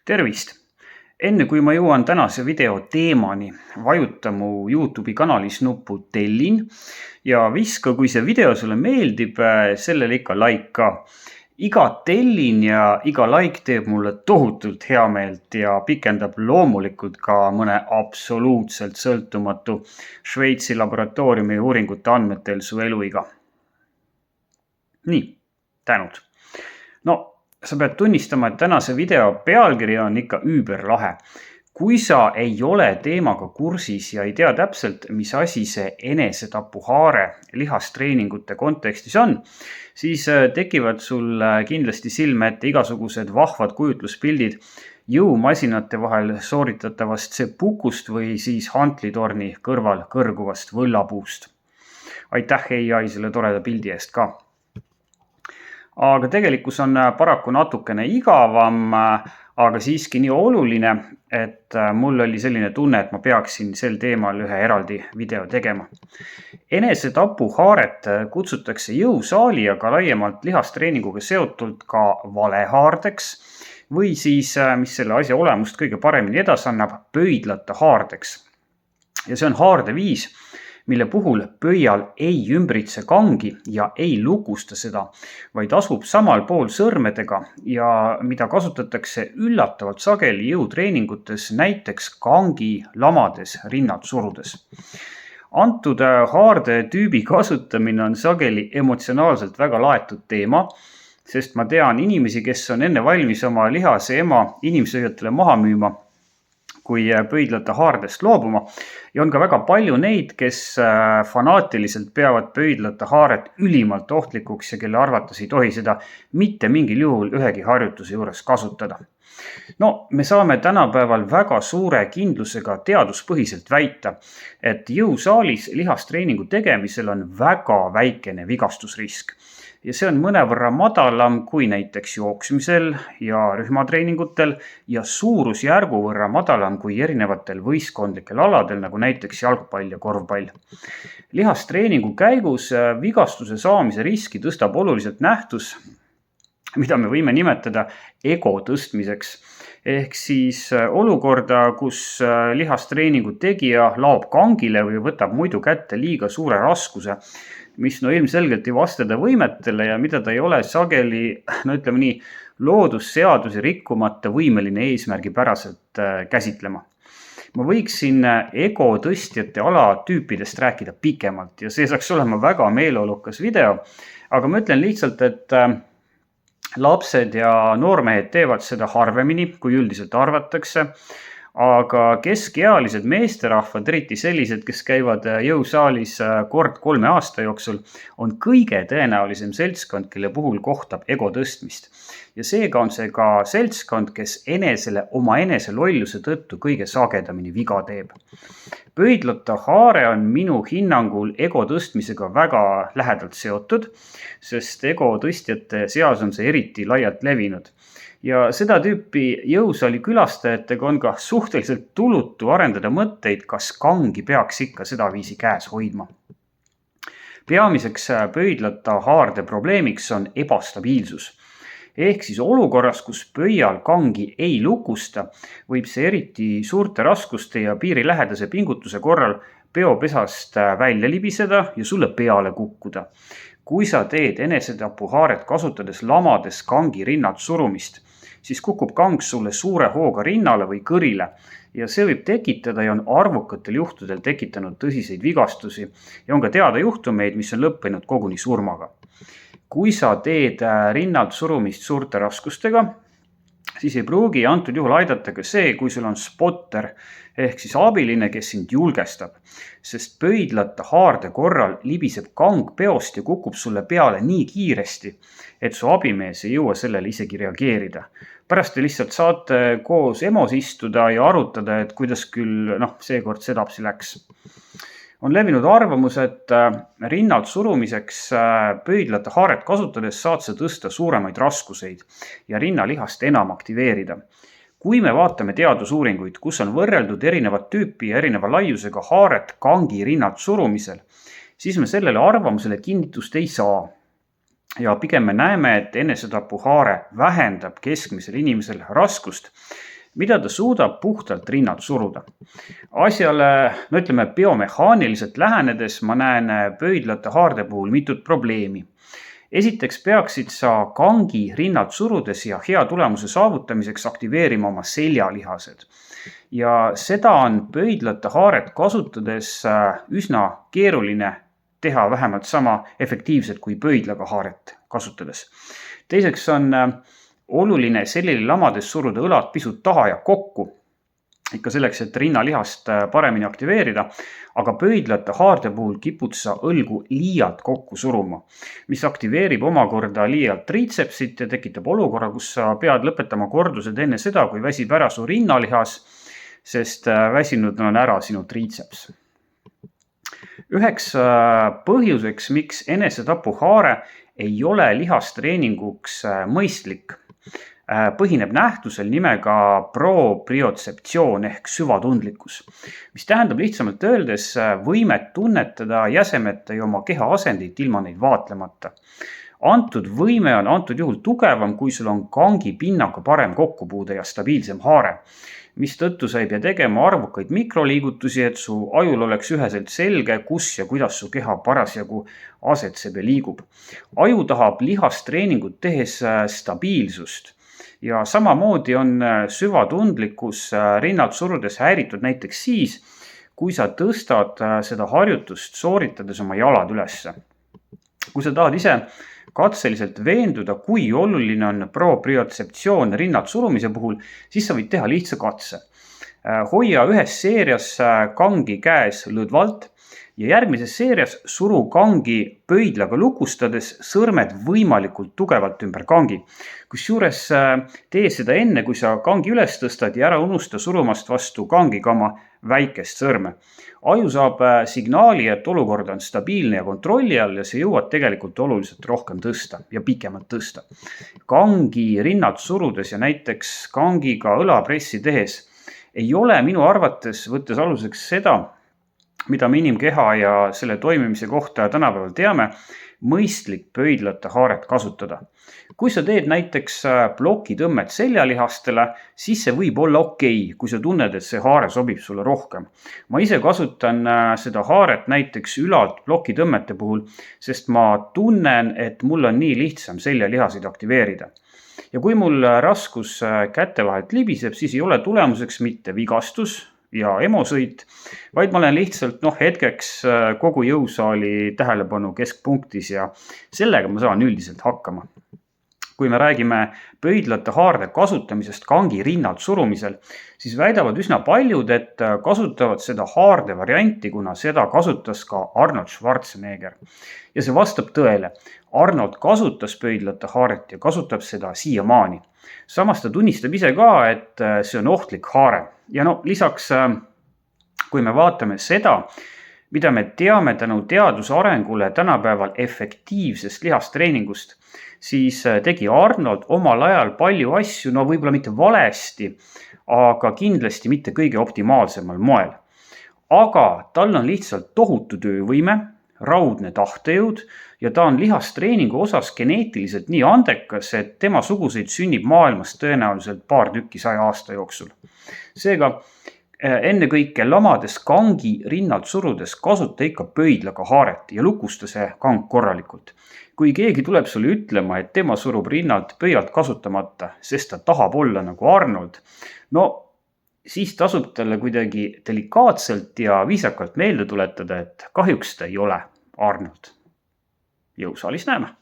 Tervist! Enne kui ma jõuan tänase video teemani, vajuta mu YouTube'i kanalis nuppu tellin ja viska, kui see video sulle meeldib, sellele ikka like ka. Iga tellin ja iga like teeb mulle tohutult heameelt ja pikendab loomulikult ka mõne absoluutselt sõltumatu Šveitsi laboratooriumi uuringute andmetel su eluiga. Nii, tänud. No, sa pead tunnistama, et tänase video pealkiri on ikka üüberlahe. Kui sa ei ole teemaga kursis ja ei tea täpselt, mis asi see enesetapuhaare lihastreeningute kontekstis on, siis tekivad sul kindlasti silme ette igasugused vahvad kujutluspildid jõumasinate vahel sooritatavast sepukust või siis hantlitorni kõrval kõrguvast võllapuust. Aitäh AI selle toreda pildi eest ka. Aga tegelikkus on paraku natukene igavam, aga siiski nii oluline, et mul oli selline tunne, et ma peaksin sel teemal ühe eraldi video tegema. Enesetapuhaaret kutsutakse jõusaali ja ka laiemalt lihastreeninguga seotult ka valehaardeks või siis, mis selle asja olemust kõige paremini edas annab, pöidlata haardeks. Ja see on haardeviis, mille puhul pöial ei ümbritse kangi ja ei lukusta seda, vaid asub samal pool sõrmedega ja mida kasutatakse üllatavalt sageli jõutreeningutes, näiteks kangi lamades rinnad surudes. Antud haarde tüübi kasutamine on sageli emotsionaalselt väga laetud teema, sest ma tean inimesi, kes on enne valmis oma lihase ema inimsööjatele maha müüma, kui pöidlata haardest loobuma. Ja on ka väga palju neid, kes fanaatiliselt peavad pöidlata haaret ülimalt ohtlikuks ja kelle arvates ei tohi seda mitte mingil juhul ühegi harjutuse juures kasutada. No, me saame tänapäeval väga suure kindlusega teaduspõhiselt väita, et jõusaalis lihastreeningu tegemisel on väga väikene vigastusrisk. Ja see on mõnevõrra madalam kui näiteks jooksmisel ja rühmatreeningutel ja suurusjärgu võrra madalam kui erinevatel võistkondlikel aladel, nagu näiteks jalgpall ja korvpall. Lihastreeningu käigus vigastuse saamise riski tõstab oluliselt nähtus, mida me võime nimetada ego tõstmiseks. Ehk siis olukorda, kus lihastreeningu tegija laob kangile või võtab muidu kätte liiga suure raskuse, mis ilmselgelt ei vasta ta võimetele ja mida ta ei ole sageli, ütleme nii, loodusseadusi rikkumata võimeline eesmärgipäraselt käsitlema. Ma võiksin ego tõstjate alatüüpidest rääkida pikemalt ja see saaks olema väga meeleolukas video, aga ma ütlen lihtsalt, et lapsed ja noormehed teevad seda harvemini, kui üldiselt arvatakse, aga keskealised meesterahvad, eriti sellised, kes käivad jõusaalis kord 3 aasta jooksul, on kõige tõenäolisem seltskond, kelle puhul kohtab ego tõstmist. Ja seega on see ka seltskond, kes oma enese lolluse tõttu kõige sagedamini viga teeb. Pöidlata haare on minu hinnangul ego tõstmisega väga lähedalt seotud, sest ego tõstjate seas on see eriti laialt levinud. Ja seda tüüpi jõusaali külastajatega on ka suhteliselt tulutu arendada mõtteid, kas kangi peaks ikka sedaviisi käes hoidma. Peamiseks pöidlata haarde probleemiks on ebastabiilsus. Ehk siis olukorras, kus pöial kangi ei lukusta, võib see eriti suurte raskuste ja piirilähedase pingutuse korral peopesast välja libiseda ja sulle peale kukkuda. Kui sa teed enesetapuhaaret kasutades lamades kangi rinnad surumist, siis kukub kang sulle suure hooga rinnale või kõrile ja see võib tekitada ja on arvukatel juhtudel tekitanud tõsiseid vigastusi ja on ka teada juhtumeid, mis on lõppenud koguni surmaga. Kui sa teed rinnalt surumist suurte raskustega, siis ei pruugi antud juhul aidata ka see, kui sul on spotter ehk siis abiline, kes sind julgestab, sest pöidlata haarde korral libiseb kang peost ja kukub sulle peale nii kiiresti, et su abimees ei jõua sellele isegi reageerida. Pärast te lihtsalt saate koos emos istuda ja arutada, et kuidas küll seekord sedapsi läks. On levinud arvamus, et rinnalt surumiseks pöidlata haaret kasutades saad sa tõsta suuremaid raskuseid ja rinnalihast enam aktiveerida. Kui me vaatame teadusuuringuid, kus on võrreldud erinevat tüüpi ja erineva laiusega haaret kangi rinnalt surumisel, siis me sellele arvamusele kinnitust ei saa. Ja pigem me näeme, et enesetapuhaare vähendab keskmisel inimesel raskust mida ta suudab puhtalt rinnalt suruda. Asjale, no ütleme, biomehaaniliselt lähenedes ma näen pöidlate haarde puhul mitut probleemi. Esiteks peaksid sa kangi rinnalt surudes ja hea tulemuse saavutamiseks aktiveerima oma seljalihased. Ja seda on pöidlate haaret kasutades üsna keeruline teha vähemalt sama efektiivselt kui pöidlaga haaret kasutades. Teiseks on oluline selili lamades suruda õlad pisut taha ja kokku, ikka selleks, et rinnalihast paremini aktiveerida, aga pöidlate haarde puhul kipud sa õlgu liialt kokku suruma, mis aktiveerib omakorda liialt triitsepsit ja tekitab olukorra, kus sa pead lõpetama kordused enne seda, kui väsib ära su rinnalihas, sest väsinud on ära sinu triitseps. Üheks põhjuseks, miks enesetapuhaare ei ole lihastreeninguks mõistlik, põhineb nähtusel nimega propriotseptsioon ehk süvatundlikkus, mis tähendab lihtsamalt öeldes võimet tunnetada jäsemete ja oma keha asendit ilma neid vaatlemata. Antud võime on antud juhul tugevam, kui sul on kangi pinnaga parem kokkupuude ja stabiilsem haare, mis tõttu sa ei pea tegema arvukaid mikroliigutusi, et su ajul oleks üheselt selge, kus ja kuidas su keha parasjagu asetseb ja liigub. Aju tahab lihastreeningut tehes stabiilsust ja samamoodi on süvatundlikkus rinnalt surudes häiritud näiteks siis, kui sa tõstad seda harjutust sooritades oma jalad ülesse. Kui sa tahad ise katseliselt veenduda, kui oluline on propriotseptsioon rinnalt surumise puhul, siis sa võid teha lihtsa katse. Hoia ühes seerias kangi käes lõdvalt ja järgmises seerias suru kangi pöidlaga lukustades sõrmed võimalikult tugevalt ümber kangi. Kusjuures tee seda enne, kui sa kangi üles tõstad ja ära unusta surumast vastu kangiga oma väikest sõrme. Aju saab signaali, et olukord on stabiilne ja kontrolli all ja sa jõuad tegelikult oluliselt rohkem tõsta ja pikemalt tõsta. Kangi rinnalt surudes ja näiteks kangiga õlapressi tehes ei ole minu arvates, võttes aluseks seda, mida me inimkeha ja selle toimimise kohta tänapäeval teame, mõistlik pöidlate haaret kasutada. Kui sa teed näiteks plokitõmmet seljalihastele, siis see võib olla okei, kui sa tunned, et see haare sobib sulle rohkem. Ma ise kasutan seda haaret näiteks ülalt plokitõmmete puhul, sest ma tunnen, et mul on nii lihtsam seljalihasid aktiveerida. Ja kui mul raskus käte vahelt libiseb, siis ei ole tulemuseks mitte vigastus ja emosõit, vaid ma olen lihtsalt hetkeks kogu jõusaali tähelepanu keskpunktis ja sellega ma saan üldiselt hakkama. Kui me räägime pöidlate haarde kasutamisest kangi rinnalt surumisel, siis väidavad üsna paljud, et kasutavad seda haarde varianti, kuna seda kasutas ka Arnold Schwarzenegger. Ja see vastab tõele. Arnold kasutas pöidlate haaret ja kasutab seda siiamaani. Samas ta tunnistab ise ka, et see on ohtlik haare. Ja lisaks, kui me vaatame seda, mida me teame tänu teaduse arengule tänapäeval efektiivsest lihastreeningust, siis tegi Arnold omal ajal palju asju, võib-olla mitte valesti, aga kindlasti mitte kõige optimaalsemal moel. Aga tal on lihtsalt tohutu töövõime, raudne tahtejõud ja ta on lihastreeningu osas geneetiliselt nii andekas, et tema suguseid sünnib maailmas tõenäoliselt paar tükki 100 aasta jooksul. Seega, ennekõike lamades kangi rinnalt surudes kasuta ikka pöidlaga haaret ja lukusta see kang korralikult. Kui keegi tuleb sulle ütlema, et tema surub rinnalt pöialt kasutamata, sest ta tahab olla nagu Arnold, siis tasub talle kuidagi delikaatselt ja viisakalt meelde tuletada, et kahjuks ta ei ole Arnold. Jõusaalis näeme!